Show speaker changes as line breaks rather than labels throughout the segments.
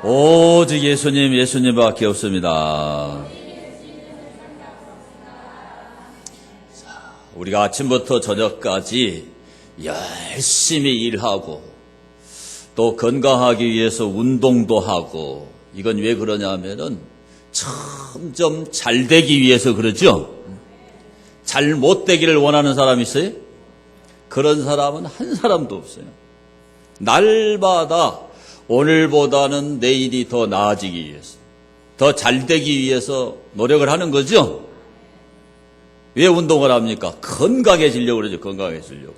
오직 예수님, 예수님밖에 없습니다. 우리가 아침부터 저녁까지 열심히 일하고 또 건강하기 위해서 운동도 하고, 이건 왜 그러냐면은 점점 잘 되기 위해서 그러죠. 잘 못 되기를 원하는 사람이 있어요? 그런 사람은 한 사람도 없어요. 날마다 오늘보다는 내일이 더 나아지기 위해서, 더 잘 되기 위해서 노력을 하는 거죠. 왜 운동을 합니까? 건강해지려고 그러죠. 건강해지려고.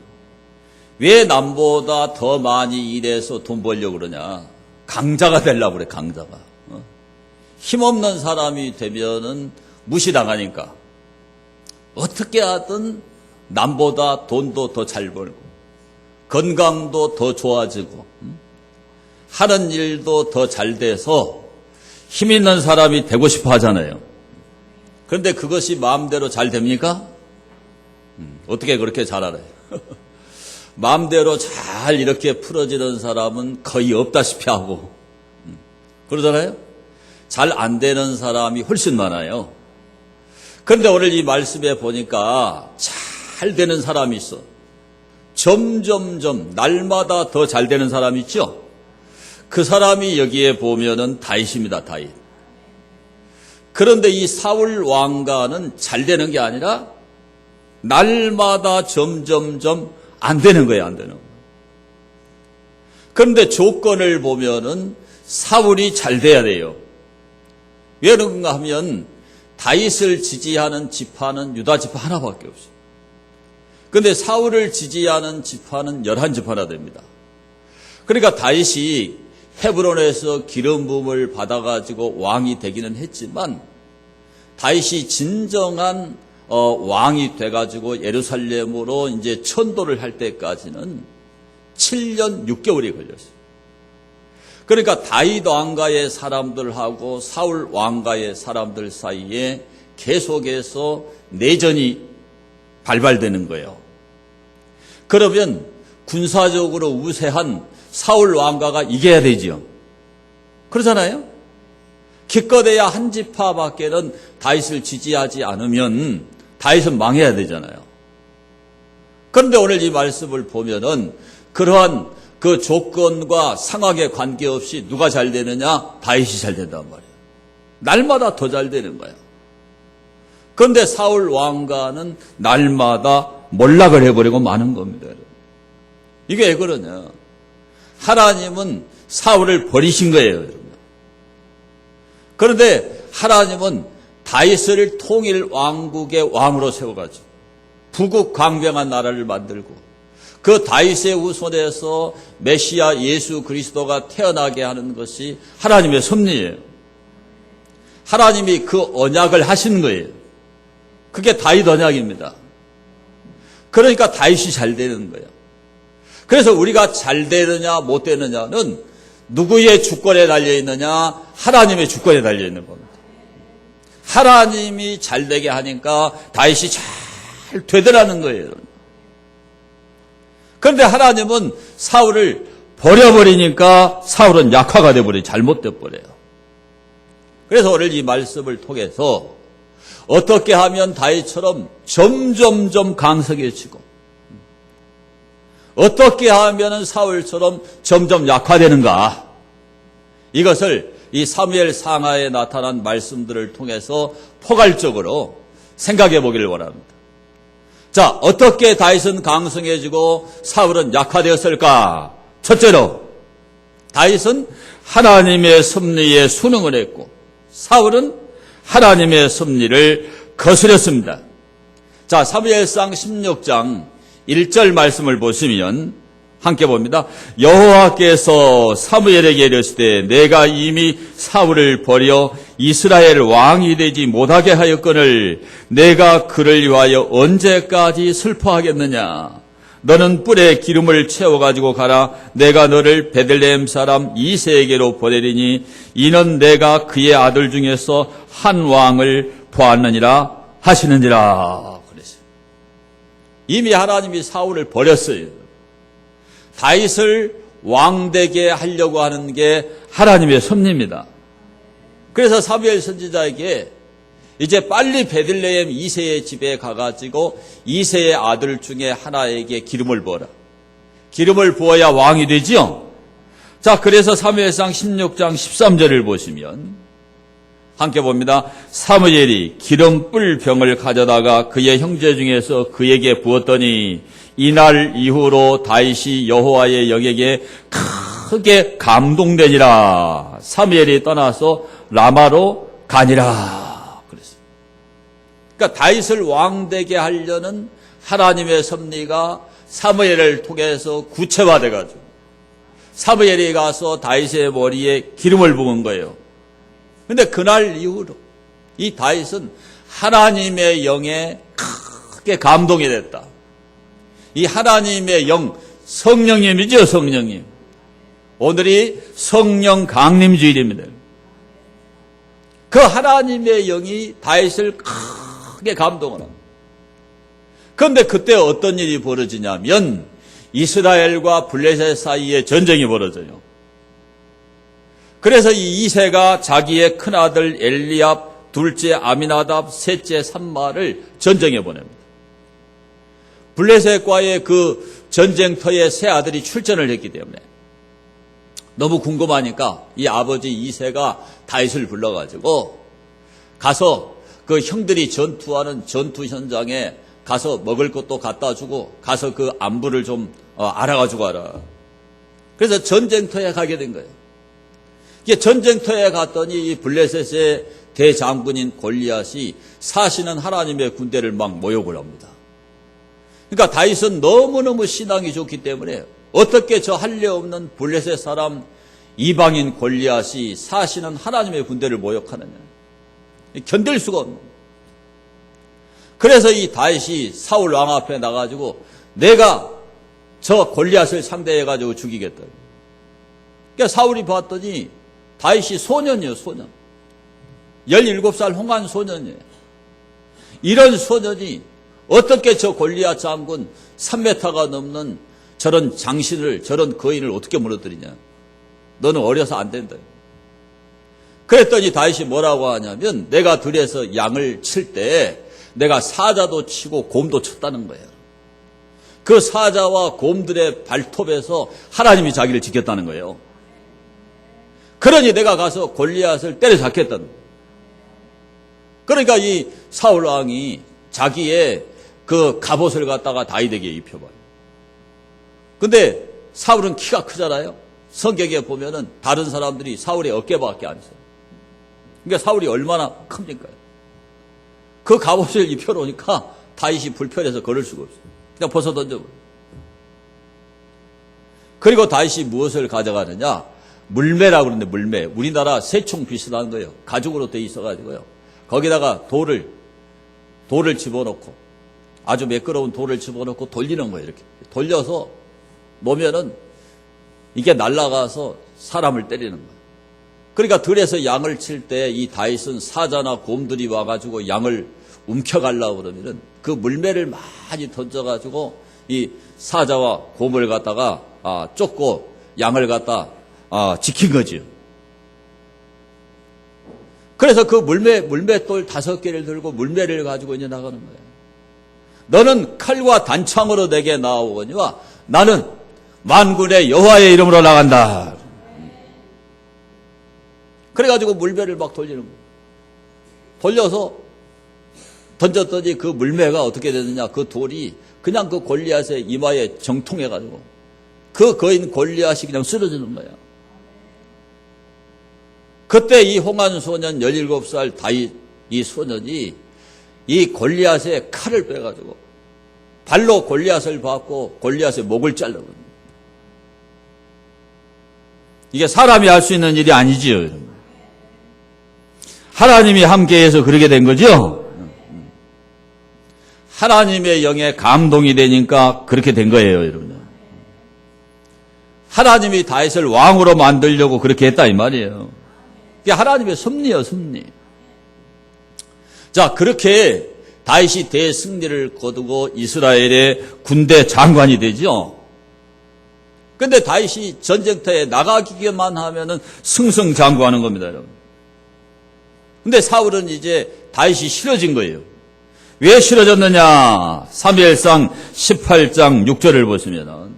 왜 남보다 더 많이 일해서 돈 벌려고 그러냐? 강자가 되려고 그래. 강자가. 힘없는 사람이 되면은 무시당하니까 어떻게 하든 남보다 돈도 더 잘 벌고 건강도 더 좋아지고 하는 일도 더 잘 돼서 힘 있는 사람이 되고 싶어 하잖아요. 그런데 그것이 마음대로 잘 됩니까? 어떻게 그렇게 잘 알아요? 마음대로 잘 이렇게 풀어지는 사람은 거의 없다시피 하고, 그러잖아요? 잘 안 되는 사람이 훨씬 많아요. 그런데 오늘 이 말씀에 보니까 잘 되는 사람이 있어. 점점점 날마다 더 잘 되는 사람이 있죠? 그 사람이 여기에 보면은 다윗입니다. 다윗. 그런데 이 사울 왕가는 잘 되는 게 아니라 날마다 점점점 안 되는 거예요. 안 되는 거예요. 그런데 조건을 보면은 사울이 잘 돼야 돼요. 왜 그런가 하면 다윗을 지지하는 지파는 유다 지파 하나밖에 없어요. 그런데 사울을 지지하는 지파는 11지파나 됩니다. 그러니까 다윗이 헤브론에서 기름 부음을 받아가지고 왕이 되기는 했지만, 다윗이 진정한 왕이 돼가지고 예루살렘으로 이제 천도를 할 때까지는 7년 6개월이 걸렸어요. 그러니까 다윗 왕가의 사람들하고 사울 왕가의 사람들 사이에 계속해서 내전이 발발되는 거예요. 그러면 군사적으로 우세한 사울 왕가가 이겨야 되지요. 그러잖아요. 기껏해야 한 지파밖에는 다윗을 지지하지 않으면 다윗은 망해야 되잖아요. 그런데 오늘 이 말씀을 보면은 그러한 그 조건과 상황에 관계없이 누가 잘 되느냐? 다윗이 잘 된단 말이에요. 날마다 더 잘 되는 거예요. 그런데 사울 왕가는 날마다 몰락을 해버리고 마는 겁니다. 이게 왜 그러냐? 하나님은 사울을 버리신 거예요, 여러분. 그런데 하나님은 다윗을 통일 왕국의 왕으로 세워가지고 부국 강병한 나라를 만들고 그 다윗의 후손에서 메시아 예수 그리스도가 태어나게 하는 것이 하나님의 섭리예요. 하나님이 그 언약을 하신 거예요. 그게 다윗 언약입니다. 그러니까 다윗이 잘 되는 거예요. 그래서 우리가 잘 되느냐 못 되느냐는 누구의 주권에 달려있느냐? 하나님의 주권에 달려있는 겁니다. 하나님이 잘 되게 하니까 다윗이 잘 되더라는 거예요. 그런데 하나님은 사울을 버려버리니까 사울은 약화가 돼버려요. 잘못돼 버려요. 그래서 오늘 이 말씀을 통해서 어떻게 하면 다윗처럼 점점점 강성해지고, 어떻게 하면 사울처럼 점점 약화되는가, 이것을 이 사무엘 상하에 나타난 말씀들을 통해서 포괄적으로 생각해 보기를 원합니다. 자, 어떻게 다윗은 강성해지고 사울은 약화되었을까? 첫째로, 다윗은 하나님의 섭리에 순응을 했고 사울은 하나님의 섭리를 거스렸습니다. 자, 사무엘상 16장 1절 말씀을 보시면 함께 봅니다. 여호와께서 사무엘에게 이르시되 내가 이미 사울을 버려 이스라엘 왕이 되지 못하게 하였거늘 내가 그를 위하여 언제까지 슬퍼하겠느냐. 너는 뿔에 기름을 채워가지고 가라. 내가 너를 베들레헴 사람 이새에게로 보내리니 이는 내가 그의 아들 중에서 한 왕을 보았느니라 하시느니라. 그랬어요. 이미 하나님이 사울을 버렸어요. 다윗을 왕되게 하려고 하는 게 하나님의 섭리입니다. 그래서 사무엘 선지자에게 이제 빨리 베들레헴 이새의 집에 가가지고 이새의 아들 중에 하나에게 기름을 부어라. 기름을 부어야 왕이 되지요. 자, 그래서 사무엘상 16장 13절을 보시면 함께 봅니다. 사무엘이 기름불 병을 가져다가 그의 형제 중에서 그에게 부었더니 이날 이후로 다윗이 여호와의 영에게 크게 감동되니라. 사무엘이 떠나서 라마로 가니라. 그랬어요. 그러니까 다윗을 왕되게 하려는 하나님의 섭리가 사무엘을 통해서 구체화돼 가지고 사무엘이 가서 다윗의 머리에 기름을 부은 거예요. 그런데 그날 이후로 이 다윗은 하나님의 영에 크게 감동이 됐다. 이 하나님의 영, 성령님이죠, 성령님. 오늘이 성령 강림 주일입니다. 그 하나님의 영이 다윗을 크게 감동을 합니다. 그런데 그때 어떤 일이 벌어지냐면 이스라엘과 블레셋 사이에 전쟁이 벌어져요. 그래서 이 이새가 자기의 큰아들 엘리압, 둘째 아미나답, 셋째 삼마를 전쟁에 보냅니다. 블레셋과의 그 전쟁터에 세 아들이 출전을 했기 때문에 너무 궁금하니까 이 아버지 이새가 다윗을 불러가지고 가서 그 형들이 전투하는 전투 현장에 가서 먹을 것도 갖다 주고 가서 그 안부를 좀 알아가지고 와라. 그래서 전쟁터에 가게 된 거예요. 이게 전쟁터에 갔더니 이 블레셋의 대장군인 골리앗이 사시는 하나님의 군대를 막 모욕을 합니다. 그러니까 다윗은 너무너무 신앙이 좋기 때문에 어떻게 저 할례 없는 블레셋 사람 이방인 골리앗이 사시는 하나님의 군대를 모욕하느냐. 견딜 수가 없는 거예요. 그래서 이 다윗이 사울 왕 앞에 나가지고 내가 저 골리앗을 상대해가지고 죽이겠다. 그러니까 사울이 봤더니 다윗이 소년이에요, 소년. 17살 홍한 소년이에요. 이런 소년이 어떻게 저 골리앗 장군 3m가 넘는 저런 장신을, 저런 거인을 어떻게 무너뜨리냐. 너는 어려서 안 된다. 그랬더니 다윗이 뭐라고 하냐면 내가 들에서 양을 칠 때 내가 사자도 치고 곰도 쳤다는 거예요. 그 사자와 곰들의 발톱에서 하나님이 자기를 지켰다는 거예요. 그러니 내가 가서 골리앗을 때려잡겠다는 거예요. 그러니까 이 사울 왕이 자기의 그 갑옷을 갖다가 다윗에게 입혀봐요. 근데 사울은 키가 크잖아요. 성경에 보면은 다른 사람들이 사울의 어깨밖에 안 있어요. 그러니까 사울이 얼마나 큽니까? 그 갑옷을 입혀놓으니까 다윗이 불편해서 걸을 수가 없어요. 그냥 벗어 던져버려요. 그리고 다윗이 무엇을 가져가느냐? 물매라고 그러는데 물매. 우리나라 새총 비슷한 거예요. 가죽으로 돼 있어가지고요. 거기다가 돌을 집어넣고 아주 매끄러운 돌을 집어넣고 돌리는 거예요. 이렇게 돌려서 놓으면은 이게 날아가서 사람을 때리는 거예요. 그러니까 들에서 양을 칠 때 이 다윗은 사자나 곰들이 와가지고 양을 움켜가려고 그러면은 그 물매를 많이 던져가지고 이 사자와 곰을 갖다가 쫓고 양을 갖다 지킨 거지요. 그래서 그 물매돌 5개를 들고 물매를 가지고 이제 나가는 거예요. 너는 칼과 단창으로 내게 나오거니와 나는 만군의 여호와의 이름으로 나간다. 그래가지고 물매를 막 돌리는 거예요. 돌려서 던졌더니 그 물매가 어떻게 되느냐. 그 돌이 그냥 그 골리앗의 이마에 정통해가지고 그 거인 골리앗이 그냥 쓰러지는 거예요. 그때 이 홍한 소년 17살 다윗 이 소년이 이 골리앗의 칼을 빼가지고 발로 골리앗을 받고 골리앗의 목을 잘라버립니다. 이게 사람이 할 수 있는 일이 아니지요, 여러분. 하나님이 함께해서 그렇게 된 거죠. 하나님의 영에 감동이 되니까 그렇게 된 거예요, 여러분. 하나님이 다윗을 왕으로 만들려고 그렇게 했다 이 말이에요. 이게 하나님의 섭리예요, 섭리. 자, 그렇게 다윗이 대승리를 거두고 이스라엘의 군대 장관이 되죠. 근데 다윗이 전쟁터에 나가기만 하면은 승승장구하는 겁니다, 여러분. 근데 사울은 이제 다윗이 싫어진 거예요. 왜 싫어졌느냐? 사무엘상 18장 6절을 보시면은,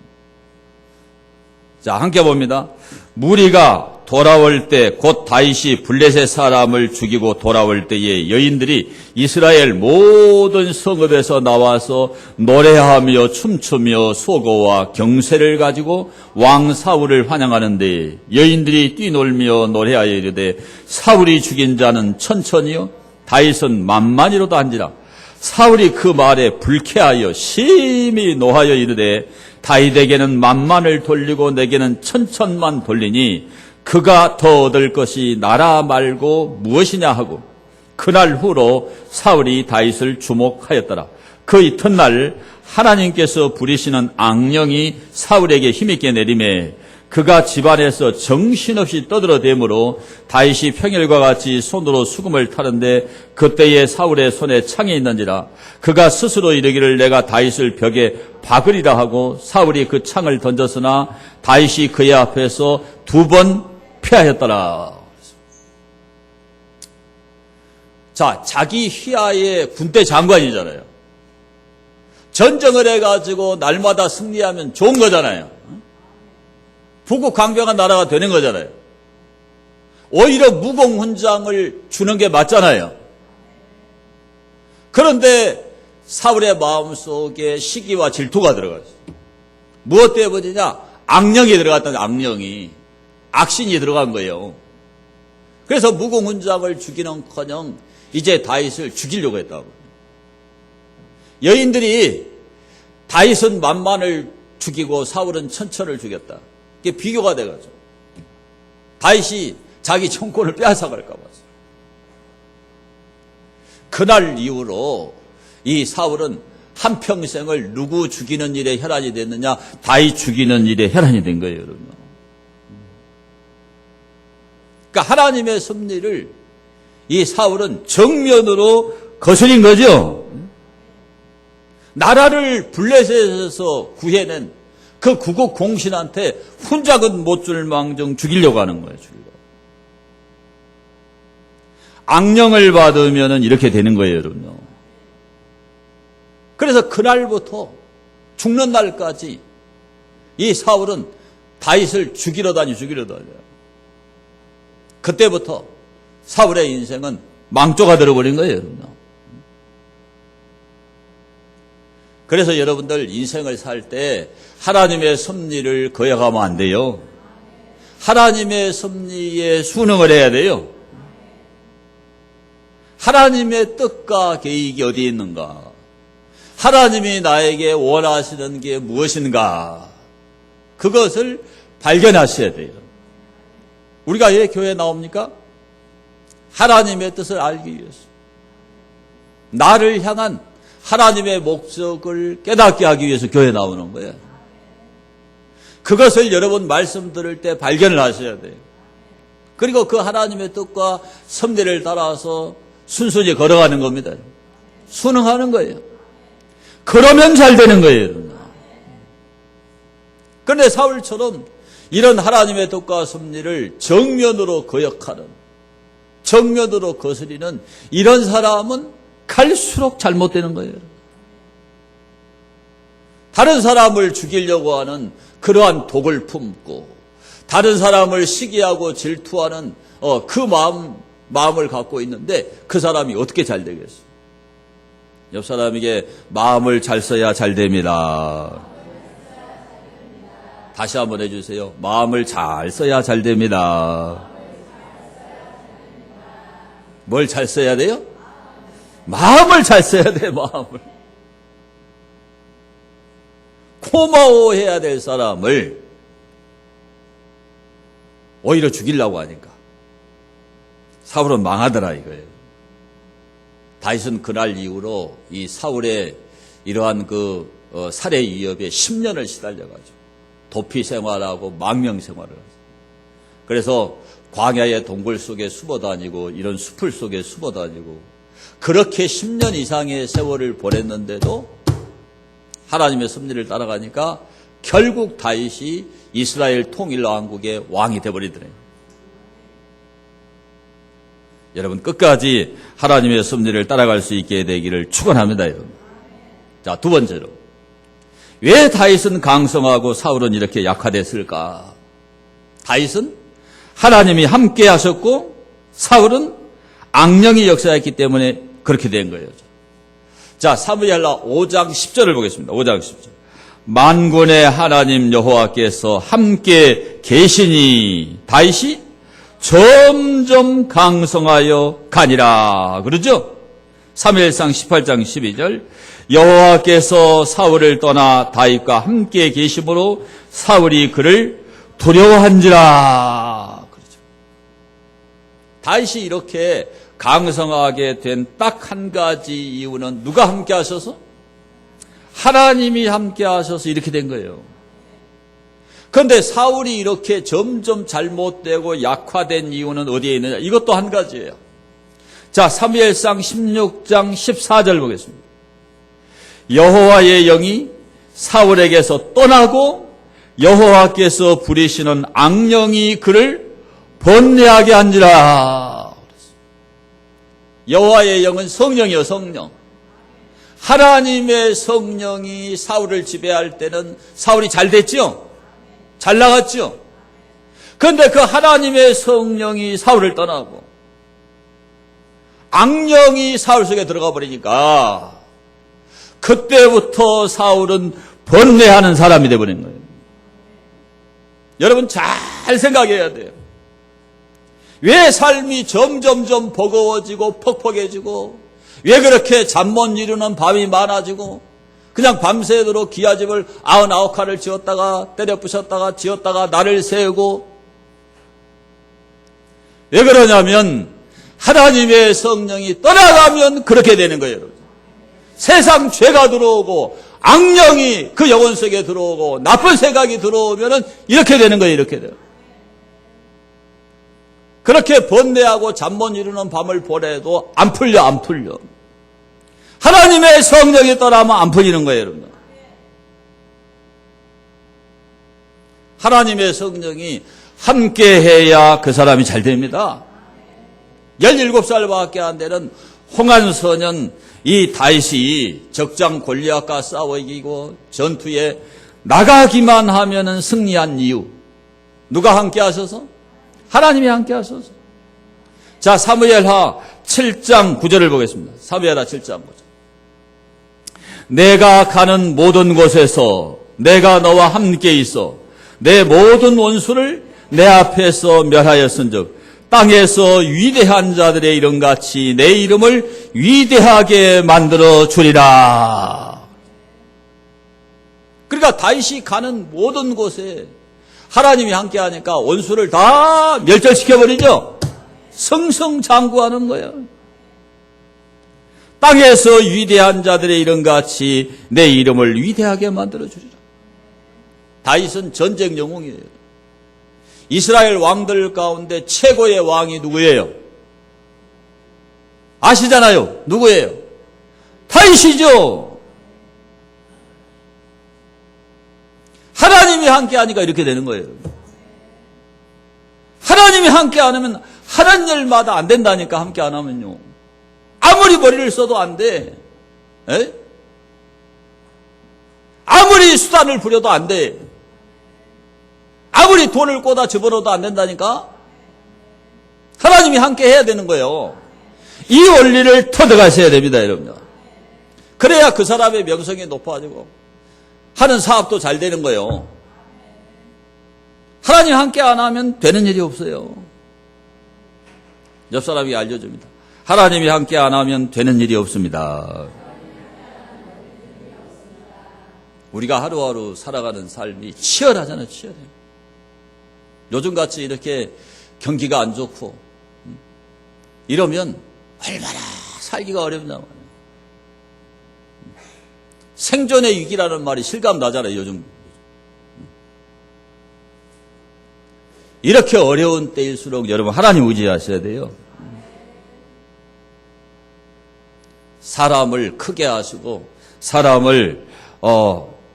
자, 함께 봅니다. 무리가 돌아올 때 곧 다윗이 블레셋 사람을 죽이고 돌아올 때에 여인들이 이스라엘 모든 성읍에서 나와서 노래하며 춤추며 소고와 경쇠를 가지고 왕 사울을 환영하는데 여인들이 뛰놀며 노래하여 이르되 사울이 죽인 자는 천천히요 다윗은 만만이로도 한지라. 사울이 그 말에 불쾌하여 심히 노하여 이르되 다윗에게는 만만을 돌리고 내게는 천천만 돌리니 그가 더 얻을 것이 나라 말고 무엇이냐 하고 그날 후로 사울이 다윗을 주목하였더라. 그 이튿날 하나님께서 부리시는 악령이 사울에게 힘있게 내리매 그가 집안에서 정신없이 떠들어대므로 다윗이 평일과 같이 손으로 수금을 타는데 그때에 사울의 손에 창이 있는지라. 그가 스스로 이르기를 내가 다윗을 벽에 박으리라 하고 사울이 그 창을 던졌으나 다윗이 그의 앞에서 2번 피하였더라. 자, 자기 휘하의 군대 장관이잖아요. 전쟁을 해가지고 날마다 승리하면 좋은 거잖아요. 북국 강병한 나라가 되는 거잖아요. 오히려 무공훈장을 주는 게 맞잖아요. 그런데 사울의 마음속에 시기와 질투가 들어갔어요. 무엇 때문이냐? 악령이 들어갔다는 악령이. 악신이 들어간 거예요. 그래서 무공훈장을 주기는커녕 이제 다윗을 죽이려고 했다고. 여인들이 다윗은 만만을 죽이고 사울은 천천을 죽였다. 이게 비교가 돼가지고 다윗이 자기 정권을 빼앗아갈까 봐. 그날 이후로 이 사울은 한평생을 누구 죽이는 일에 혈안이 됐느냐? 다윗 죽이는 일에 혈안이 된 거예요, 여러분. 그러니까 하나님의 섭리를 이 사울은 정면으로 거스린 거죠. 나라를 블레셋에서 구해낸 그 구국 공신한테 훈장은 못 줄 망정 죽이려고 하는 거예요. 죽이려고. 악령을 받으면 이렇게 되는 거예요, 여러분요. 그래서 그날부터 죽는 날까지 이 사울은 다윗을 죽이러 다녀요. 그때부터 사울의 인생은 망조가 되어버린 거예요, 여러분. 그래서 여러분들 인생을 살 때 하나님의 섭리를 거역하면 안 돼요. 하나님의 섭리에 순응을 해야 돼요. 하나님의 뜻과 계획이 어디에 있는가? 하나님이 나에게 원하시는 게 무엇인가? 그것을 발견하셔야 돼요. 우리가 왜 교회에 나옵니까? 하나님의 뜻을 알기 위해서. 나를 향한 하나님의 목적을 깨닫게 하기 위해서 교회에 나오는 거예요. 그것을 여러분 말씀 들을 때 발견을 하셔야 돼요. 그리고 그 하나님의 뜻과 섭리를 따라서 순순히 걸어가는 겁니다. 순응하는 거예요. 그러면 잘 되는 거예요. 그런데 사울처럼 이런 하나님의 뜻과 섭리를 정면으로 거역하는, 정면으로 거스리는 이런 사람은 갈수록 잘못되는 거예요. 다른 사람을 죽이려고 하는 그러한 독을 품고 다른 사람을 시기하고 질투하는 그 마음을 갖고 있는데 그 사람이 어떻게 잘 되겠어요? 옆 사람에게 마음을 잘 써야 잘 됩니다. 다시 한번 해주세요. 마음을 잘 써야 잘 됩니다. 뭘 잘 써야 돼요? 마음을 잘 써야 돼, 마음을. 고마워해야 될 사람을 오히려 죽이려고 하니까 사울은 망하더라 이거예요. 다윗은 그날 이후로 이 사울의 이러한 그 살해 위협에 10년을 시달려가지고 도피 생활하고 망명 생활을 하죠. 그래서 광야의 동굴 속에 숨어 다니고 이런 숲을 속에 숨어 다니고 그렇게 10년 이상의 세월을 보냈는데도 하나님의 섭리를 따라가니까 결국 다윗이 이스라엘 통일왕국의 왕이 되어버리더래요. 여러분 끝까지 하나님의 섭리를 따라갈 수 있게 되기를 축원합니다. 여러분. 자, 두 번째로 왜 다윗은 강성하고 사울은 이렇게 약화됐을까? 다윗은 하나님이 함께 하셨고 사울은 악령이 역사했기 때문에 그렇게 된 거예요. 자, 사무엘하 5장 10절을 보겠습니다. 5장 10절. 만군의 하나님 여호와께서 함께 계시니 다윗이 점점 강성하여 가니라. 그러죠? 사무엘상 18장 12절. 여호와께서 사울을 떠나 다윗과 함께 계심으로 사울이 그를 두려워한지라. 그렇죠. 다윗이 이렇게 강성하게 된 딱 한 가지 이유는 누가 함께 하셔서? 하나님이 함께 하셔서 이렇게 된 거예요. 그런데 사울이 이렇게 점점 잘못되고 약화된 이유는 어디에 있느냐? 이것도 한 가지예요. 자, 사무엘상 16장 14절 보겠습니다. 여호와의 영이 사울에게서 떠나고 여호와께서 부리시는 악령이 그를 번뇌하게 한지라. 여호와의 영은 성령이요, 성령. 하나님의 성령이 사울을 지배할 때는 사울이 잘 됐죠? 잘 나갔죠? 그런데 그 하나님의 성령이 사울을 떠나고 악령이 사울 속에 들어가 버리니까 그때부터 사울은 번뇌하는 사람이 되어버린 거예요. 여러분 잘 생각해야 돼요. 왜 삶이 점점점 버거워지고 퍽퍽해지고 왜 그렇게 잠 못 이루는 밤이 많아지고 그냥 밤새도록 기아집을 99칸을 지었다가 때려 부셨다가 지었다가 날을 세우고 왜 그러냐면 하나님의 성령이 떠나가면 그렇게 되는 거예요. 여러분. 세상 죄가 들어오고 악령이 그 영혼 속에 들어오고 나쁜 생각이 들어오면 이렇게 되는 거예요. 이렇게 돼요. 그렇게 번뇌하고 잠 못 이루는 밤을 보내도 안 풀려. 하나님의 성령이 떠나면 안 풀리는 거예요. 여러분. 하나님의 성령이 함께해야 그 사람이 잘 됩니다. 17살밖에 안 되는 홍한소년 이 다윗이 적장 골리앗과 싸워 이기고 전투에 나가기만 하면은 승리한 이유. 누가 함께 하셔서? 하나님이 함께 하셔서. 자, 사무엘하 7장 9절을 보겠습니다. 사무엘하 7장 9절. 내가 가는 모든 곳에서 내가 너와 함께 있어 내 모든 원수를 내 앞에서 멸하였은즉 땅에서 위대한 자들의 이름같이 내 이름을 위대하게 만들어 주리라. 그러니까 다윗이 가는 모든 곳에 하나님이 함께하니까 원수를 다 멸절시켜버리죠. 승승장구하는 거예요. 땅에서 위대한 자들의 이름같이 내 이름을 위대하게 만들어 주리라. 다윗은 전쟁 영웅이에요. 이스라엘 왕들 가운데 최고의 왕이 누구예요? 아시잖아요. 누구예요? 다윗이죠. 하나님이 함께하니까 이렇게 되는 거예요. 하나님이 함께 안 하면 하는 일마다 안 된다니까. 함께 안 하면요. 아무리 머리를 써도 안 돼. 에? 아무리 수단을 부려도 안 돼. 아무리 돈을 꽂아 집어넣어도 안 된다니까. 하나님이 함께 해야 되는 거예요. 이 원리를 터득하셔야 됩니다, 여러분. 그래야 그 사람의 명성이 높아지고 하는 사업도 잘 되는 거예요. 하나님 함께 안 하면 되는 일이 없어요. 옆 사람이 알려줍니다. 하나님이 함께 안 하면 되는 일이 없습니다. 우리가 하루하루 살아가는 삶이 치열하잖아요. 치열해요. 요즘같이 이렇게 경기가 안 좋고 이러면 얼마나 살기가 어렵냐 말이에요. 생존의 위기라는 말이 실감 나잖아요. 요즘 이렇게 어려운 때일수록 여러분 하나님 의지하셔야 돼요. 사람을 크게 하시고 사람을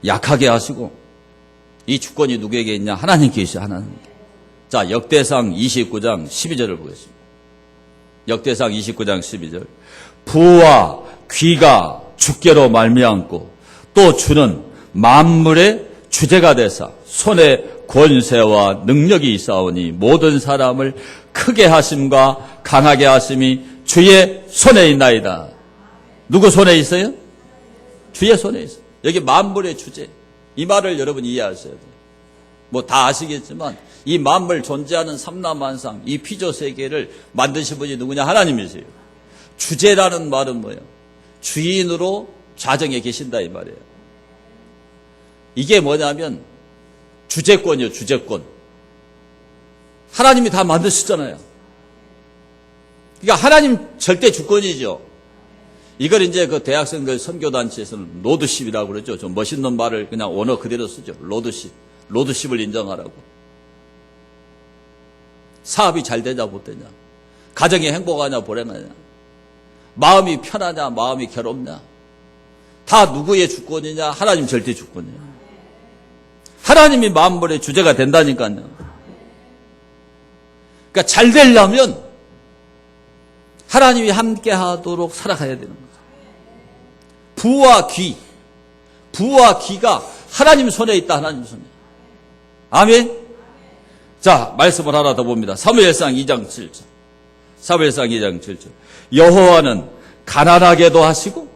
약하게 하시고 이 주권이 누구에게 있냐? 하나님께 있어요. 하나님. 자, 역대상 29장 12절을 보겠습니다. 역대상 29장 12절. 부와 귀가 주께로 말미암고 또 주는 만물의 주제가 되사 손에 권세와 능력이 있사오니 모든 사람을 크게 하심과 강하게 하심이 주의 손에 있나이다. 누구 손에 있어요? 주의 손에 있어요. 여기 만물의 주제. 이 말을 여러분 이해하셔야 돼요. 뭐 다 아시겠지만 이 만물 존재하는 삼라만상 이 피조 세계를 만드신 분이 누구냐? 하나님이세요. 주제라는 말은 뭐예요? 주인으로 좌정에 계신다 이 말이에요. 이게 뭐냐면 주재권이요, 주재권. 하나님이 다 만드셨잖아요. 그러니까 하나님 절대 주권이죠. 이걸 이제 그 대학생들 선교단체에서는 로드십이라고 그러죠. 좀 멋있는 말을 그냥 언어 그대로 쓰죠. 로드십. 로드십을 인정하라고. 사업이 잘 되냐 못 되냐. 가정이 행복하냐 불행하냐. 마음이 편하냐 마음이 괴롭냐. 다 누구의 주권이냐? 하나님 절대 주권이에요. 하나님이 만물의 주제가 된다니까요. 그러니까 잘 되려면 하나님이 함께 하도록 살아가야 되는 거죠. 부와 귀. 부와 귀가 하나님 손에 있다. 하나님 손에. 아멘. 자, 말씀을 하나 더 봅니다. 사무엘상 2장 7절. 사무엘상 2장 7절. 여호와는 가난하게도 하시고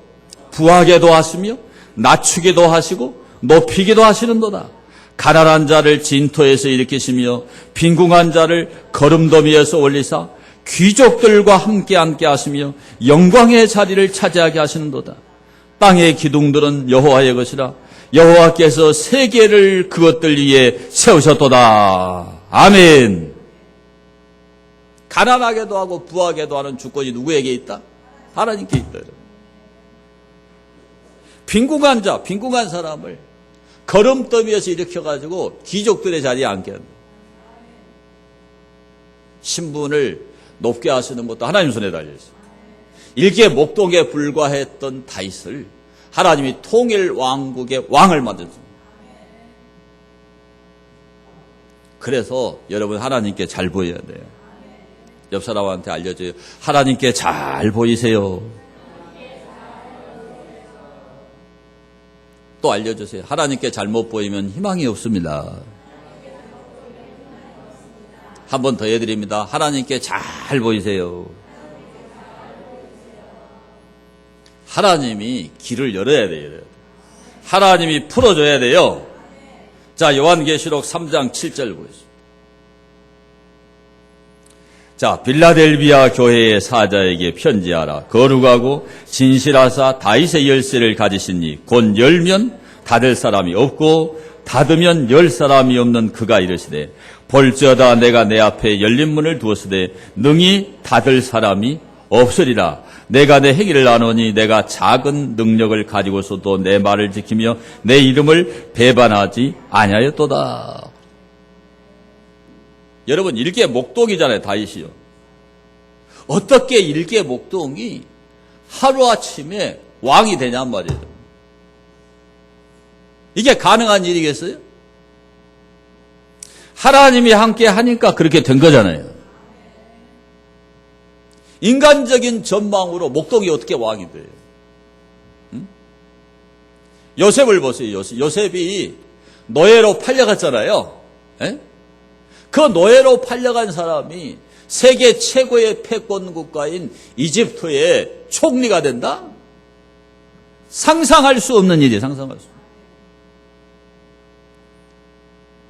부하게도 하시며 낮추기도 하시고 높이기도 하시는도다. 가난한 자를 진토에서 일으키시며 빈궁한 자를 거름더미에서 올리사 귀족들과 함께 하시며 영광의 자리를 차지하게 하시는도다. 땅의 기둥들은 여호와의 것이라 여호와께서 세계를 그것들 위에 세우셨도다. 아멘. 가난하게도 하고 부하게도 하는 주권이 누구에게 있다? 하나님께 있다. 빈궁한 자, 빈궁한 사람을 거름더미에서 일으켜가지고 귀족들의 자리에 앉게 합니다. 신분을 높게 하시는 것도 하나님 손에 달려있어요. 일개 목동에 불과했던 다윗을 하나님이 통일 왕국의 왕을 만들었습니다. 그래서 여러분 하나님께 잘 보여야 돼요. 옆 사람한테 알려줘요. 하나님께 잘 보이세요. 또 알려주세요. 하나님께 잘못 보이면 희망이 없습니다. 한 번 더 해드립니다. 하나님께 잘 보이세요. 하나님이 길을 열어야 돼요. 하나님이 풀어줘야 돼요. 자, 요한계시록 3장 7절 보겠습니다. 자, 빌라델비아 교회의 사자에게 편지하라. 거룩하고 진실하사 다윗의 열쇠를 가지시니 곧 열면 닫을 사람이 없고 닫으면 열 사람이 없는 그가 이르시되 볼지어다 내가 내 앞에 열린 문을 두었으되 능히 닫을 사람이 없으리라. 내가 내 행위를 나누니 내가 작은 능력을 가지고서도 내 말을 지키며 내 이름을 배반하지 아니하였도다. 여러분 일개 목동이잖아요. 다윗이요. 어떻게 일개 목동이 하루아침에 왕이 되냔 말이에요. 이게 가능한 일이겠어요? 하나님이 함께 하니까 그렇게 된 거잖아요. 인간적인 전망으로 목동이 어떻게 왕이 돼요? 응? 요셉을 보세요. 요셉이 노예로 팔려갔잖아요. 에? 그 노예로 팔려간 사람이 세계 최고의 패권 국가인 이집트의 총리가 된다? 상상할 수 없는 일이에요. 상상할 수 없는.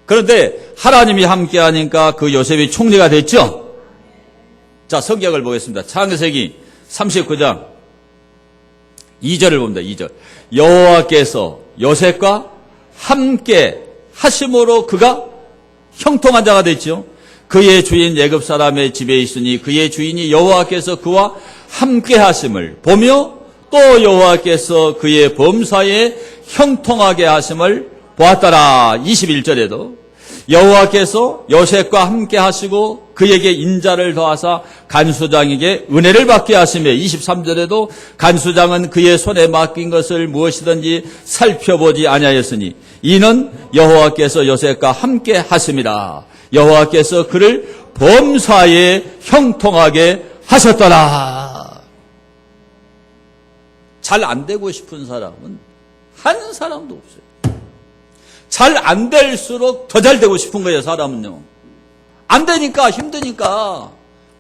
그런데 하나님이 함께 하니까 그 요셉이 총리가 됐죠? 자, 성경을 보겠습니다. 창세기 39장 2절을 봅니다. 2절. 여호와께서 요셉과 함께 하심으로 그가 형통한 자가 됐죠. 그의 주인 애굽 사람의 집에 있으니 그의 주인이 여호와께서 그와 함께 하심을 보며 또 여호와께서 그의 범사에 형통하게 하심을 보았더라. 21절에도 여호와께서 요셉과 함께 하시고 그에게 인자를 더하사 간수장에게 은혜를 받게 하시며 23절에도 간수장은 그의 손에 맡긴 것을 무엇이든지 살펴보지 아니하였으니 이는 여호와께서 요셉과 함께 하심이라. 여호와께서 그를 범사에 형통하게 하셨더라. 잘 안 되고 싶은 사람은 한 사람도 없어요. 잘 안 될수록 더 잘 되고 싶은 거예요, 사람은요. 안 되니까, 힘드니까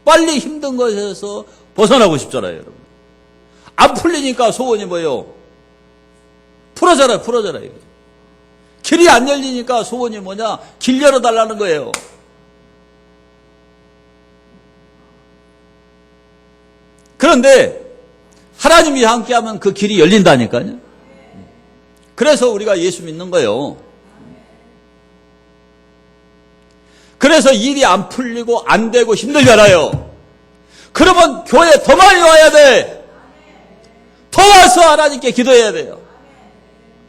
빨리 힘든 것에서 벗어나고 싶잖아요, 여러분. 안 풀리니까 소원이 뭐예요? 풀어져라. 길이 안 열리니까 소원이 뭐냐? 길 열어달라는 거예요. 그런데 하나님이 함께하면 그 길이 열린다니까요. 그래서 우리가 예수 믿는 거예요. 그래서 일이 안 풀리고 안 되고 힘들잖아요. 그러면 교회 더 많이 와야 돼. 더 와서 하나님께 기도해야 돼요.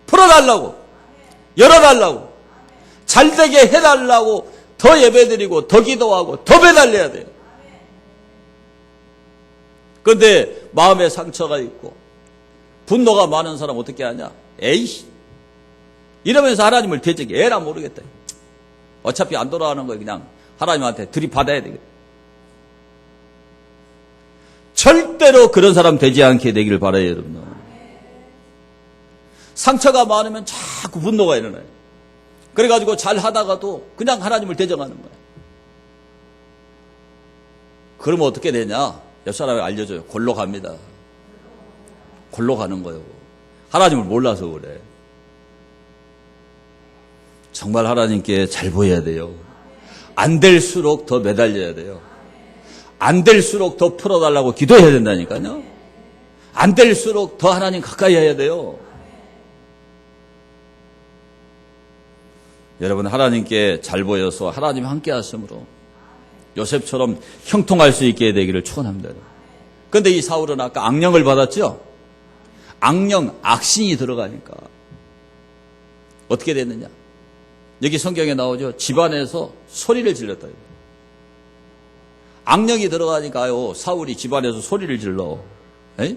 풀어달라고, 열어달라고, 잘되게 해달라고 더 예배드리고 더 기도하고 더 매달려야 돼요. 그런데 마음에 상처가 있고 분노가 많은 사람 어떻게 하냐? 에이, 이러면서 하나님을 대적해. 에라 모르겠다. 어차피 안 돌아가는 거예요. 그냥 하나님한테 들이받아야 되겠다. 절대로 그런 사람 되지 않게 되기를 바라요, 여러분. 상처가 많으면 자꾸 분노가 일어나요. 그래가지고 잘 하다가도 그냥 하나님을 대적하는 거예요. 그러면 어떻게 되냐? 옆 사람이 알려줘요. 골로 갑니다. 골로 가는 거예요. 하나님을 몰라서 그래. 정말 하나님께 잘 보여야 돼요. 안 될수록 더 매달려야 돼요. 안 될수록 더 풀어달라고 기도해야 된다니까요. 안 될수록 더 하나님 가까이 해야 돼요. 여러분, 하나님께 잘 보여서 하나님 함께 하심으로 요셉처럼 형통할 수 있게 되기를 축원합니다. 그런데 이 사울은 아까 악령을 받았죠? 악령, 악신이 들어가니까 어떻게 됐느냐? 여기 성경에 나오죠. 집안에서 소리를 질렀다. 악령이 들어가니까요, 사울이 집안에서 소리를 질러. 에이?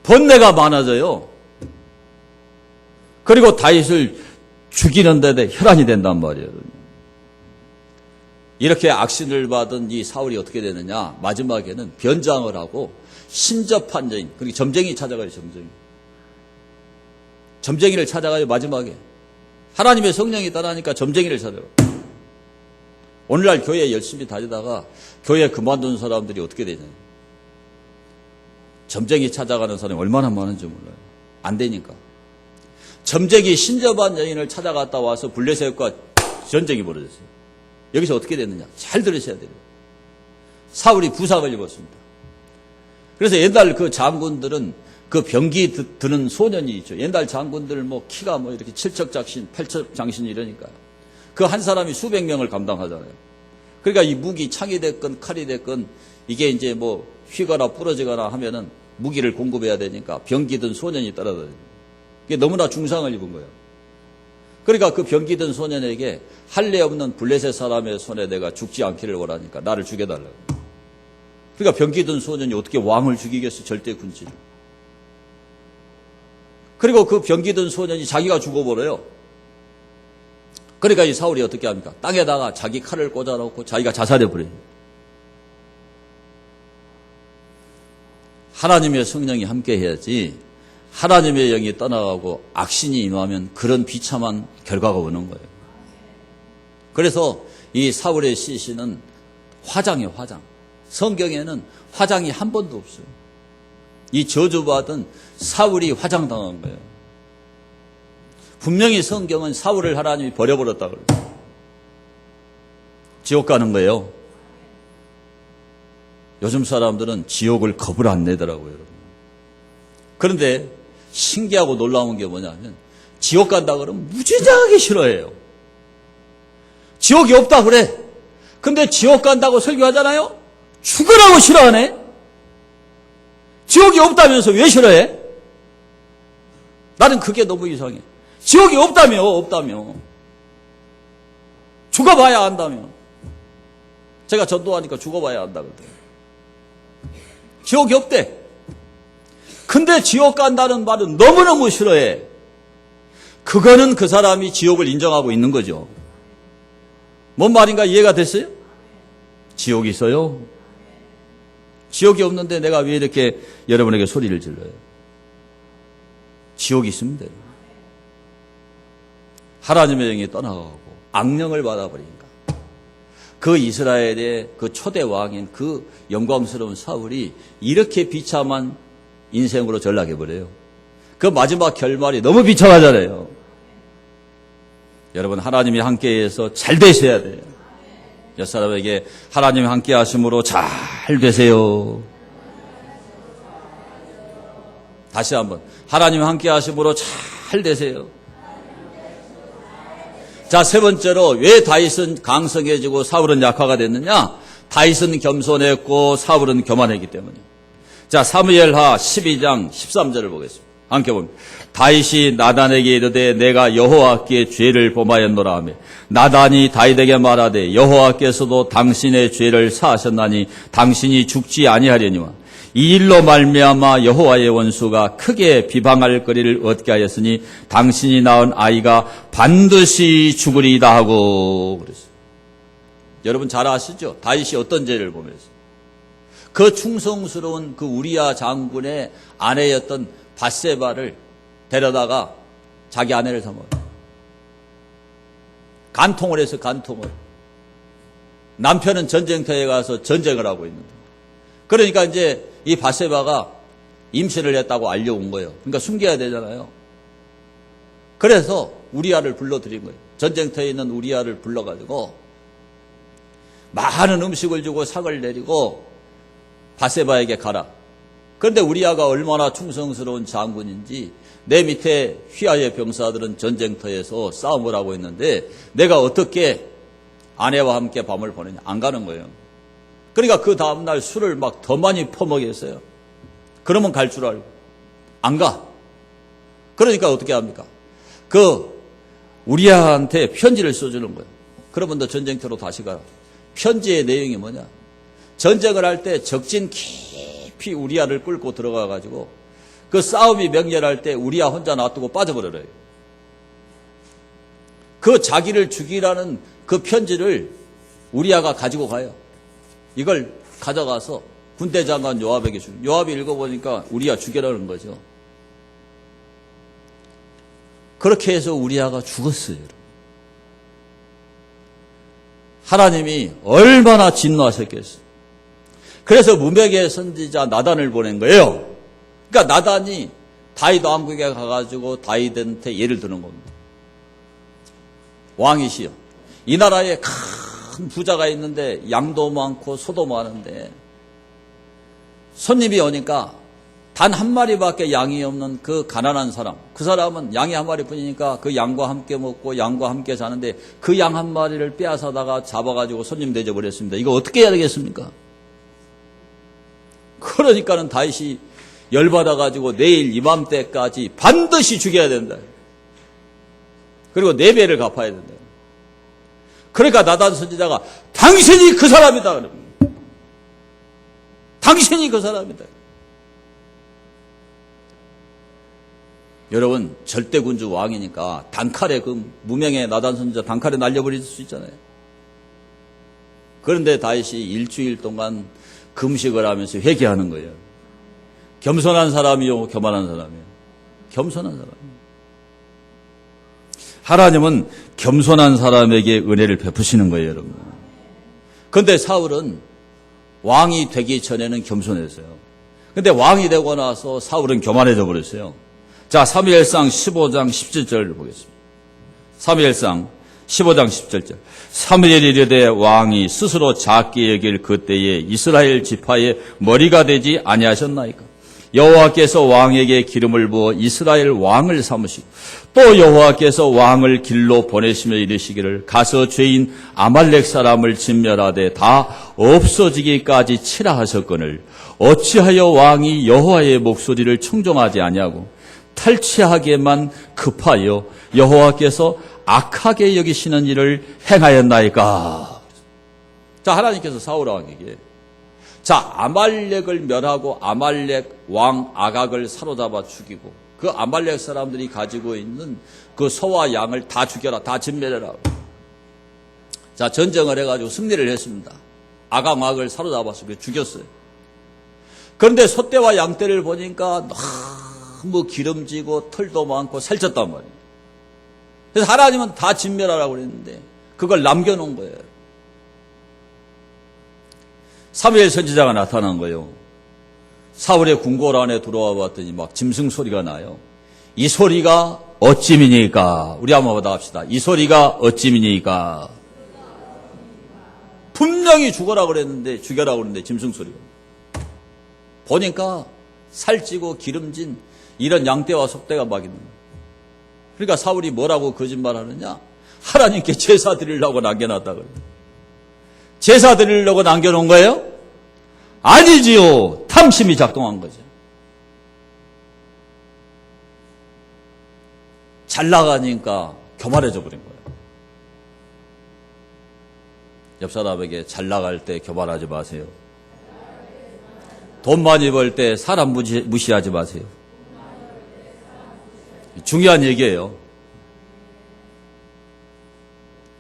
번뇌가 많아져요. 그리고 다윗을 죽이는 데 혈안이 된단 말이에요. 이렇게 악신을 받은 이 사울이 어떻게 되느냐? 마지막에는 변장을 하고 신접한 여인, 그리고 점쟁이 찾아가요, 점쟁이. 점쟁이를 찾아가요, 마지막에. 하나님의 성령이 따라하니까 점쟁이를 찾아가요. 오늘날 교회에 열심히 다니다가 교회 그만둔 사람들이 어떻게 되냐? 점쟁이 찾아가는 사람이 얼마나 많은지 몰라요. 안 되니까. 점쟁이 신접한 여인을 찾아갔다 와서 블레셋과 전쟁이 벌어졌어요. 여기서 어떻게 됐느냐? 잘 들으셔야 돼요. 사울이 부상을 입었습니다. 그래서 옛날 그 장군들은 그 병기 드는 소년이 있죠. 옛날 장군들 뭐 키가 뭐 이렇게 7척장신, 8척장신 이러니까 그 한 사람이 수백 명을 감당하잖아요. 그러니까 이 무기, 창이 됐건 칼이 됐건 이게 이제 뭐 휘거나 부러지거나 하면은 무기를 공급해야 되니까 병기 든 소년이 따라다녀요. 이게 너무나 중상을 입은 거예요. 그러니까 그 병기 든 소년에게 할례 없는 블레셋 사람의 손에 내가 죽지 않기를 원하니까 나를 죽여달라고. 그러니까 병기 든 소년이 어떻게 왕을 죽이겠어? 절대 군주. 그리고 그 병기 든 소년이 자기가 죽어버려요. 그러니까 이 사울이 어떻게 합니까? 땅에다가 자기 칼을 꽂아놓고 자기가 자살해버려요. 하나님의 성령이 함께 해야지 하나님의 영이 떠나가고 악신이 임하면 그런 비참한 결과가 오는 거예요. 그래서 이 사울의 시신은 화장이에요, 화장. 성경에는 화장이 한 번도 없어요. 이 저주받은 사울이 화장당한 거예요. 분명히 성경은 사울을 하나님이 버려버렸다고 그래요. 지옥 가는 거예요. 요즘 사람들은 지옥을 겁을 안 내더라고요, 여러분. 그런데 신기하고 놀라운 게 뭐냐면 지옥 간다 그러면 무지하게 싫어해요. 지옥이 없다 그래. 근데 지옥 간다고 설교하잖아요. 죽으라고 싫어하네. 지옥이 없다면서 왜 싫어해? 나는 그게 너무 이상해. 지옥이 없다며. 죽어봐야 안다며. 제가 전도하니까 죽어봐야 안다 그러더라고요. 지옥이 없대. 근데 지옥 간다는 말은 너무너무 싫어해. 그거는 그 사람이 지옥을 인정하고 있는 거죠. 뭔 말인가 이해가 됐어요? 지옥이 있어요? 지옥이 없는데 내가 왜 이렇게 여러분에게 소리를 질러요? 지옥이 있습니다. 하나님의 영이 떠나가고 악령을 받아버리니까 그 이스라엘의 그 초대 왕인 그 영광스러운 사울이 이렇게 비참한 인생으로 전락해버려요. 그 마지막 결말이 너무 비참하잖아요. 여러분, 하나님이 함께해서 잘 되셔야 돼요. 옆 사람에게 하나님이 함께 하심으로 잘 되세요. 다시 한번 하나님이 함께 하심으로 잘 되세요. 자, 세 번째로 왜 다윗은 강성해지고 사울은 약화가 됐느냐? 다윗은 겸손했고 사울은 교만했기 때문이에요. 자, 사무엘하 12장 13절을 보겠습니다. 함께 봅니다. 다윗이 나단에게 이르되 내가 여호와께 죄를 범하였노라 하며 나단이 다윗에게 말하되 여호와께서도 당신의 죄를 사하셨나니 당신이 죽지 아니하려니와 이 일로 말미암아 여호와의 원수가 크게 비방할 거리를 얻게 하였으니 당신이 낳은 아이가 반드시 죽으리이다 하고 그랬어요. 여러분 잘 아시죠? 다윗이 어떤 죄를 범했어요? 그 충성스러운 그 우리야 장군의 아내였던 밧세바를 데려다가 자기 아내를 삼아요. 간통을 해서 간통을. 남편은 전쟁터에 가서 전쟁을 하고 있는데. 그러니까 이제 이 밧세바가 임신을 했다고 알려온 거예요. 그러니까 숨겨야 되잖아요. 그래서 우리아를 불러들인 거예요. 전쟁터에 있는 우리아를 불러가지고 많은 음식을 주고 상을 내리고 밧세바에게 가라. 그런데 우리아가 얼마나 충성스러운 장군인지 내 밑에 휘하의 병사들은 전쟁터에서 싸움을 하고 있는데 내가 어떻게 아내와 함께 밤을 보내냐. 안 가는 거예요. 그러니까 그 다음날 술을 막 더 많이 퍼먹였어요. 그러면 갈 줄 알고. 안 가. 그러니까 어떻게 합니까? 그 우리아한테 편지를 써주는 거예요. 그러면 너 전쟁터로 다시 가라. 편지의 내용이 뭐냐. 전쟁을 할 때 적진 깊이 우리아를 끌고 들어가가지고 그 싸움이 맹렬할 때 우리아 혼자 놔두고 빠져버려요. 그 자기를 죽이라는 그 편지를 우리아가 가지고 가요. 이걸 가져가서 군대 장관 요압에게 주고 요압이 읽어보니까 우리아 죽여라는 거죠. 그렇게 해서 우리아가 죽었어요. 하나님이 얼마나 진노하셨겠어요. 그래서 무맥의 선지자 나단을 보낸 거예요. 그러니까 나단이 다윗 왕국에 가가지고 다윗한테 예를 드는 겁니다. 왕이시여, 이 나라에 큰 부자가 있는데 양도 많고 소도 많은데 손님이 오니까 단 한 마리밖에 양이 없는 그 가난한 사람, 그 사람은 양이 한 마리뿐이니까 그 양과 함께 먹고 양과 함께 자는데 그 양 한 마리를 빼앗아다가 잡아가지고 손님 대접을 이거 어떻게 해야 되겠습니까? 그러니까는 다윗이 열받아가지고 내일 이맘때까지 반드시 죽여야 된다. 그리고 4배를 갚아야 된다. 그러니까 나단 선지자가 당신이 그 사람이다. 그럽니다. 당신이 그 사람이다. 여러분, 절대군주 왕이니까 단칼에 그 무명의 나단 선지자 단칼에 날려버릴 수 있잖아요. 그런데 다윗이 일주일 동안 금식을 하면서 회개하는 거예요. 겸손한 사람이요, 교만한 사람이요. 겸손한 사람이요. 하나님은 겸손한 사람에게 은혜를 베푸시는 거예요, 여러분. 그런데 사울은 왕이 되기 전에는 겸손했어요. 그런데 왕이 되고 나서 사울은 교만해져 버렸어요. 자, 사무엘상 15장 17절을 보겠습니다. 사무엘상 15장 17절. 사무엘이 이르되 왕이 스스로 작게 여길 그때에 이스라엘 지파의 머리가 되지 아니하셨나이까. 여호와께서 왕에게 기름을 부어 이스라엘 왕을 삼으시고 또 여호와께서 왕을 길로 보내시며 이르시기를 가서 죄인 아말렉 사람을 진멸하되 다 없어지기까지 치라 하셨거늘 어찌하여 왕이 여호와의 목소리를 청종하지 아니하고 탈취하게만 급하여 여호와께서 악하게 여기시는 일을 행하였나이까. 자, 하나님께서 사울 왕에게 자, 아말렉을 멸하고 아말렉 왕 아각을 사로잡아 죽이고 그 아말렉 사람들이 가지고 있는 그 소와 양을 다 죽여라, 다 진멸해라. 자, 전쟁을 해가지고 승리를 했습니다. 아각 왕을 사로잡아서 죽였어요. 그런데 소떼와 양떼를 보니까 너무 기름지고 털도 많고 살쪘단 말이에요. 그래서 하나님은 다 진멸하라고 그랬는데 그걸 남겨놓은 거예요. 사무엘 선지자가 나타난 거예요. 사울의 궁궐 안에 들어와 봤더니 막 짐승 소리가 나요. 이 소리가 어찌미니까? 우리 한번 받아갑시다. 이 소리가 어찌미니까? 분명히 죽어라 그랬는데, 죽여라 그랬는데 짐승 소리가. 보니까 살찌고 기름진 이런 양떼와 속떼가 막 있는 거예요. 그러니까 사울이 뭐라고 거짓말하느냐? 하나님께 제사 드리려고 남겨놨다 그래요. 제사 드리려고 남겨놓은 거예요? 아니지요. 탐심이 작동한 거죠. 잘 나가니까 교만해져 버린 거예요. 옆 사람에게 잘 나갈 때 교만하지 마세요. 돈 많이 벌 때 사람 무시하지 마세요. 중요한 얘기예요.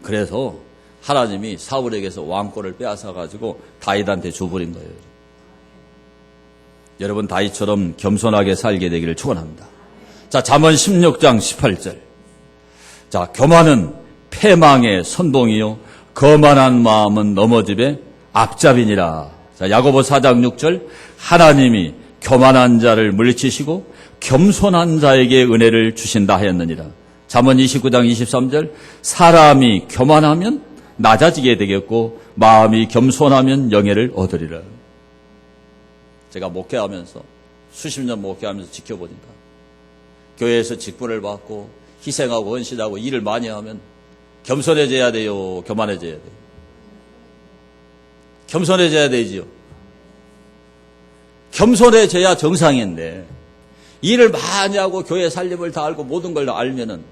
그래서 하나님이 사울에게서 왕권을 빼앗아가지고 다윗한테 줘버린 거예요. 여러분 다윗처럼 겸손하게 살게 되기를 축원합니다. 자, 잠언 16장 18절. 자, 교만은 패망의 선봉이요 거만한 마음은 넘어짐의 앞잡이니라. 자, 야고보 4장 6절. 하나님이 교만한 자를 물리치시고 겸손한 자에게 은혜를 주신다 하였느니라. 잠언 29장 23절. 사람이 교만하면 낮아지게 되겠고 마음이 겸손하면 영예를 얻으리라. 제가 목회하면서 수십 년 목회하면서 지켜보니까 교회에서 직분을 받고 희생하고 헌신하고 일을 많이 하면 겸손해져야 돼요? 교만해져야 돼요? 겸손해져야 되지요. 겸손해져야 정상인데 일을 많이 하고 교회 살림을 다 알고 모든 걸 다 알면은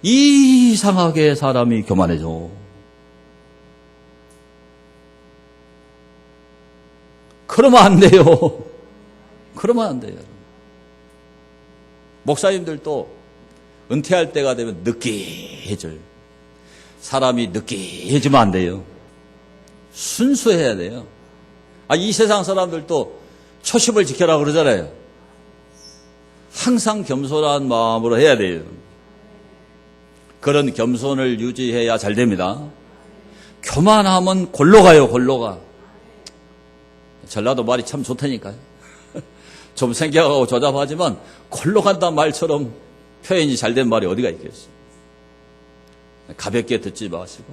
이상하게 사람이 교만해져. 그러면 안 돼요. 그러면 안 돼요. 목사님들도 은퇴할 때가 되면 느끼해져요. 사람이 느끼해지면 안 돼요. 순수해야 돼요. 이 세상 사람들도 초심을 지켜라 그러잖아요. 항상 겸손한 마음으로 해야 돼요. 그런 겸손을 유지해야 잘 됩니다. 교만하면 골로 가요, 골로 가. 전라도 말이 참 좋다니까요. 좀 생겨가고 조잡하지만 골로 간다는 말처럼 표현이 잘된 말이 어디가 있겠어요. 가볍게 듣지 마시고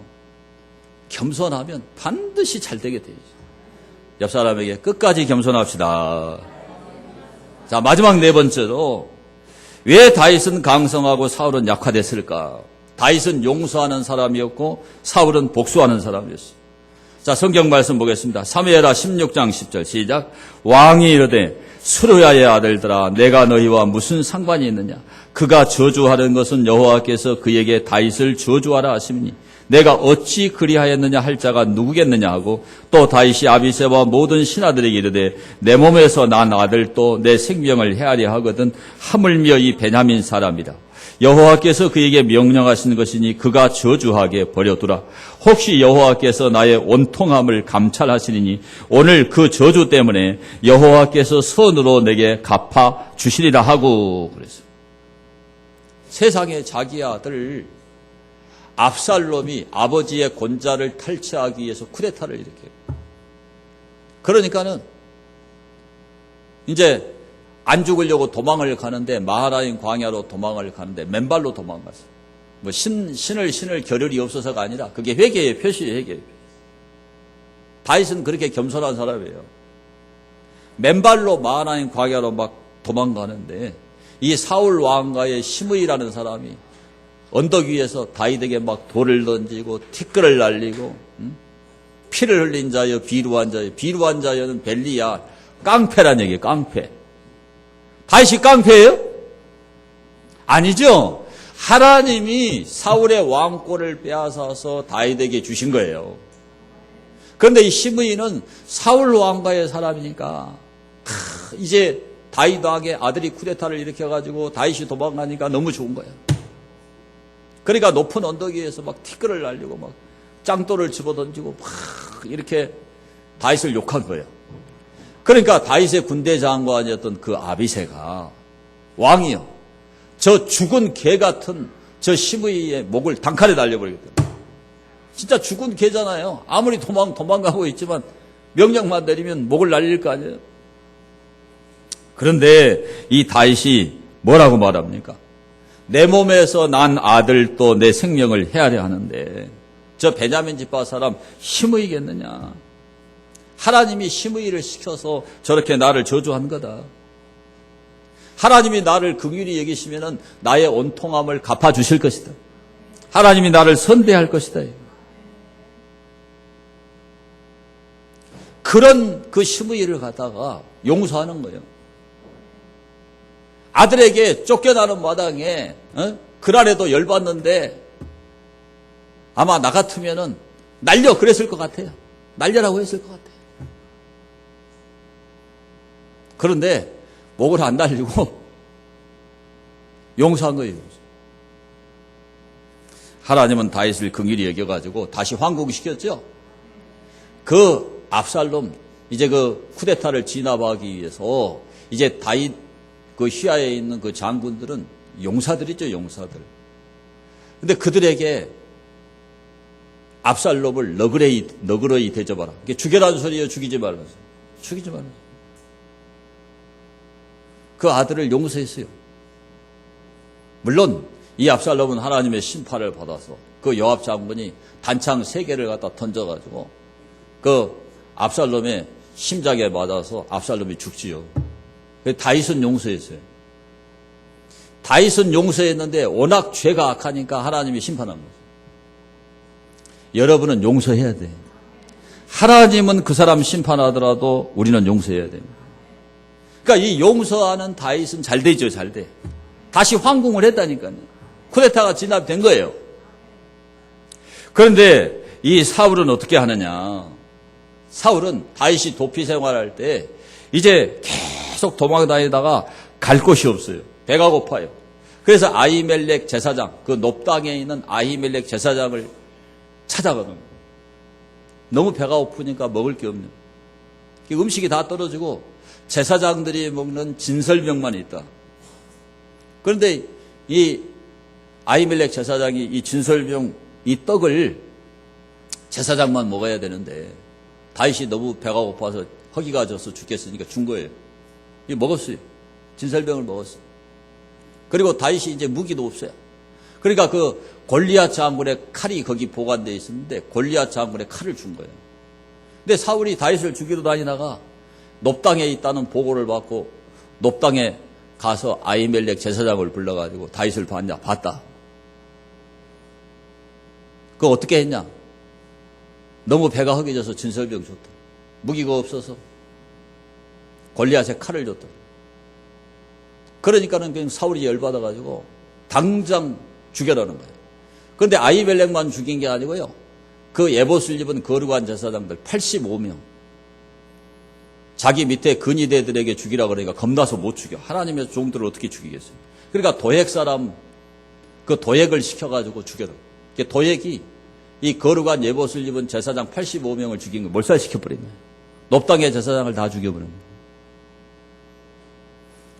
겸손하면 반드시 잘 되게 되죠. 옆 사람에게 끝까지 겸손합시다. 자, 마지막 네 번째로 왜 다윗은 강성하고 사울은 약화됐을까? 다윗은 용서하는 사람이었고 사울은 복수하는 사람이었어요. 자, 성경 말씀 보겠습니다. 사무엘하 16장 10절 시작. 왕이 이르되 수르야의 아들들아 내가 너희와 무슨 상관이 있느냐? 그가 저주하는 것은 여호와께서 그에게 다윗을 저주하라 하시니 내가 어찌 그리하였느냐 할 자가 누구겠느냐 하고 또 다윗이 아비새와 모든 신하들에게 이르되 내 몸에서 난 아들도 내 생명을 헤아려 하거든 하물며 이 베냐민 사람이라. 여호와께서 그에게 명령하신 것이니 그가 저주하게 버려두라. 혹시 여호와께서 나의 온통함을 감찰하시리니 오늘 그 저주 때문에 여호와께서 선으로 내게 갚아 주시리라 하고 그랬어요. 세상에 자기 아들 압살롬이 아버지의 권좌를 탈취하기 위해서 쿠데타를 일으켜요. 그러니까는 이제 안 죽으려고 도망을 가는데 마하라임 광야로 도망을 가는데 맨발로 도망갔어요. 뭐 신을 겨를이 없어서가 아니라 그게 회개의 표시예요. 회개의 표시. 다윗은 그렇게 겸손한 사람이에요. 맨발로 마하라임 광야로 막 도망가는데 이 사울 왕가의 시므이라는 사람이 언덕 위에서 다윗에게 막 돌을 던지고 티끌을 날리고 피를 흘린 자여 비루한 자여. 비루한 자여는 벨리야. 깡패란 얘기예요. 깡패. 다윗이 깡패예요? 아니죠. 하나님이 사울의 왕권을 빼앗아서 다윗에게 주신 거예요. 그런데 이 시므이는 사울 왕가의 사람이니까 이제 다윗 왕의 아들이 쿠데타를 일으켜가지고 다윗이 도망가니까 너무 좋은 거야. 그러니까 높은 언덕 위에서 막 티끌을 날리고 막 짱돌을 집어던지고 막 이렇게 다윗을 욕한 거예요. 그러니까 다윗의 군대 장관이었던 그 아비새가 왕이요, 저 죽은 개 같은 저 시므이의 목을 단칼에 날려버리겠다. 진짜 죽은 개잖아요. 아무리 도망가고 있지만 명령만 내리면 목을 날릴 거 아니에요. 그런데 이 다윗이 뭐라고 말합니까? 내 몸에서 난 아들도 내 생명을 헤아려 하는데 저 베냐민 지파 사람 시므이겠느냐? 하나님이 시므이를 시켜서 저렇게 나를 저주한 거다. 하나님이 나를 긍휼히 여기시면은 나의 온통함을 갚아주실 것이다. 하나님이 나를 선대할 것이다. 그런 그 시므이를 갖다가 용서하는 거예요. 아들에게 쫓겨나는 마당에 그날에도 열받는데 아마 나 같으면은 날려 그랬을 것 같아요. 날려라고 했을 것 같아요. 그런데 목을 안 날리고 용서한 거예요. 하나님은 다윗을 긍휼히 여겨가지고 다시 황궁시켰죠. 그 압살롬 이제 그 쿠데타를 진압하기 위해서 이제 다윗 그 휘하에 있는 그 장군들은 용사들이죠, 용사들. 근데 그들에게 압살롬을 너그러이 대접하라. 이게 죽여라는 소리예요, 죽이지 말라서. 죽이지 말라서. 그 아들을 용서했어요. 물론 이 압살롬은 하나님의 심판을 받아서 그 요압 장군이 단창 3개를 갖다 던져가지고 그 압살롬의 심장에 맞아서 압살롬이 죽지요. 다윗은 용서했어요. 다윗은 용서했는데 워낙 죄가 악하니까 하나님이 심판한 거죠. 여러분은 용서해야 돼요. 하나님은 그 사람 심판하더라도 우리는 용서해야 됩니다. 그러니까 이 용서하는 다윗은 잘 되죠, 잘 돼. 다시 황궁을 했다니까요. 쿠데타가 진압된 거예요. 그런데 이 사울은 어떻게 하느냐. 사울은 다윗이 도피 생활할 때 이제 계속 도망다니다가 갈 곳이 없어요. 배가 고파요. 그래서 아히멜렉 제사장, 그 높당에 있는 아히멜렉 제사장을 찾아가는 거예요. 너무 배가 고프니까 먹을 게 없는. 음식이 다 떨어지고 제사장들이 먹는 진설병만 있다. 그런데 이 아히멜렉 제사장이 이 진설병, 이 떡을 제사장만 먹어야 되는데 다윗이 너무 배가 고파서 허기가 져서 죽겠으니까 준 거예요. 이 먹었어요. 진설병을 먹었어요. 그리고 다윗이 이제 무기도 없어요. 그러니까 그 골리앗 장군의 칼이 거기 보관되어 있었는데 골리앗 장군의 칼을 준 거예요. 근데 사울이 다윗을 죽이러 다니다가 높당에 있다는 보고를 받고 높당에 가서 아히멜렉 제사장을 불러가지고 다윗을 봤냐? 봤다. 그거 어떻게 했냐? 너무 배가 허기져서 진설병 줬다. 무기가 없어서 골리앗의 칼을 줬다. 그러니까는 그냥 사울이 열받아가지고 당장 죽여라는 거예요. 그런데 아히멜렉만 죽인 게 아니고요. 그 에봇을 입은 거룩한 제사장들 85명. 자기 밑에 근위대들에게 죽이라 그러니까 겁나서 못 죽여. 하나님의 종들을 어떻게 죽이겠어요? 그러니까 도액 사람, 그 도액을 시켜가지고 죽여라. 도액이 이 거룩한 에봇을 입은 제사장 85명을 죽인 거 몰살시켜버린 거예요. 높당의 제사장을 다 죽여버린 거예요.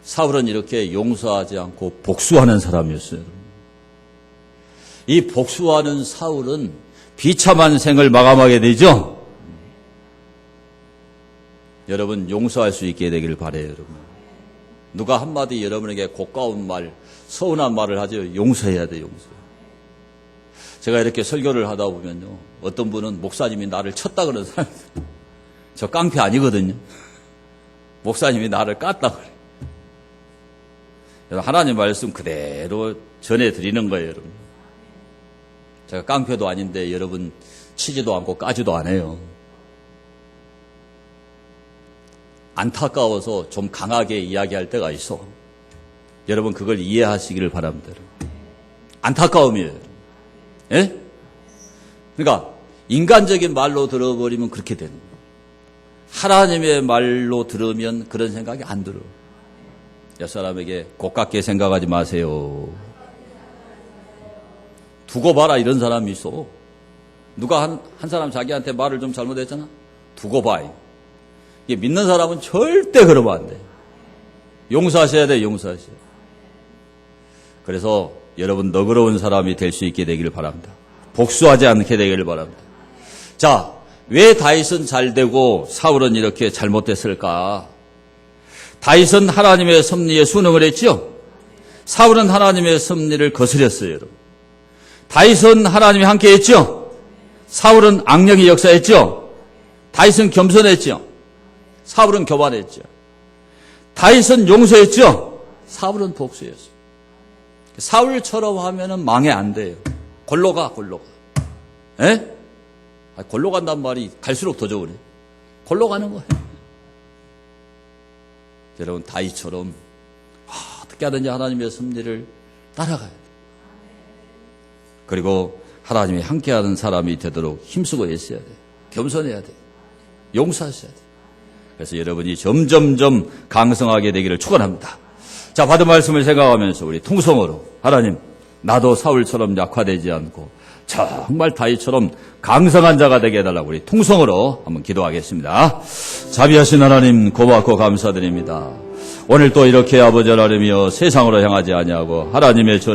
사울은 이렇게 용서하지 않고 복수하는 사람이었어요. 이 복수하는 사울은 비참한 생을 마감하게 되죠. 여러분 용서할 수 있게 되기를 바라요. 여러분. 누가 한마디 여러분에게 고가운 말, 서운한 말을 하죠. 용서해야 돼요. 용서. 제가 이렇게 설교를 하다 보면요. 어떤 분은 목사님이 나를 쳤다 그러는 사람. 저 깡패 아니거든요. 목사님이 나를 깠다 그래요. 하나님 말씀 그대로 전해드리는 거예요. 여러분. 제가 깡패도 아닌데 여러분 치지도 않고 까지도 않아요. 안타까워서 좀 강하게 이야기할 때가 있어. 여러분 그걸 이해하시기를 바랍니다. 안타까움이에요. 예? 그러니까 인간적인 말로 들어버리면 그렇게 되는 거예요. 하나님의 말로 들으면 그런 생각이 안 들어. 옆 사람에게 고깝게 생각하지 마세요. 두고 봐라 이런 사람이 있어. 누가 한 사람 자기한테 말을 좀 잘못했잖아. 두고 봐. 이게 믿는 사람은 절대 그러면 안 돼. 용서하셔야 돼, 용서하셔야 돼. 그래서 여러분 너그러운 사람이 될 수 있게 되기를 바랍니다. 복수하지 않게 되기를 바랍니다. 자, 왜 다윗은 잘되고 사울은 이렇게 잘못됐을까? 다윗은 하나님의 섭리에 순응을 했죠. 사울은 하나님의 섭리를 거스렸어요, 여러분. 다윗은 하나님이 함께 했죠. 사울은 악령이 역사했죠. 다윗은 겸손했죠. 사울은 교만했죠. 다윗은 용서했죠. 사울은 복수했어요. 사울처럼 하면은 망해 안 돼요. 골로 가. 에? 골로 간단 말이 갈수록 더 좋으네. 골로 가는 거예요. 여러분 다윗처럼 어떻게 하든지 하나님의 섭리를 따라가야 돼. 그리고 하나님이 함께하는 사람이 되도록 힘쓰고 애써야 돼. 겸손해야 돼. 용서하셔야 돼. 그래서 여러분이 점점점 강성하게 되기를 축원합니다. 자, 받은 말씀을 생각하면서 우리 통성으로 하나님, 나도 사울처럼 약화되지 않고 정말 다윗처럼 강성한 자가 되게 해달라고 우리 통성으로 한번 기도하겠습니다. 자비하신 하나님 고맙고 감사드립니다. 오늘 또 이렇게 아버지 하나님이여 세상으로 향하지 아니하고 하나님의 전을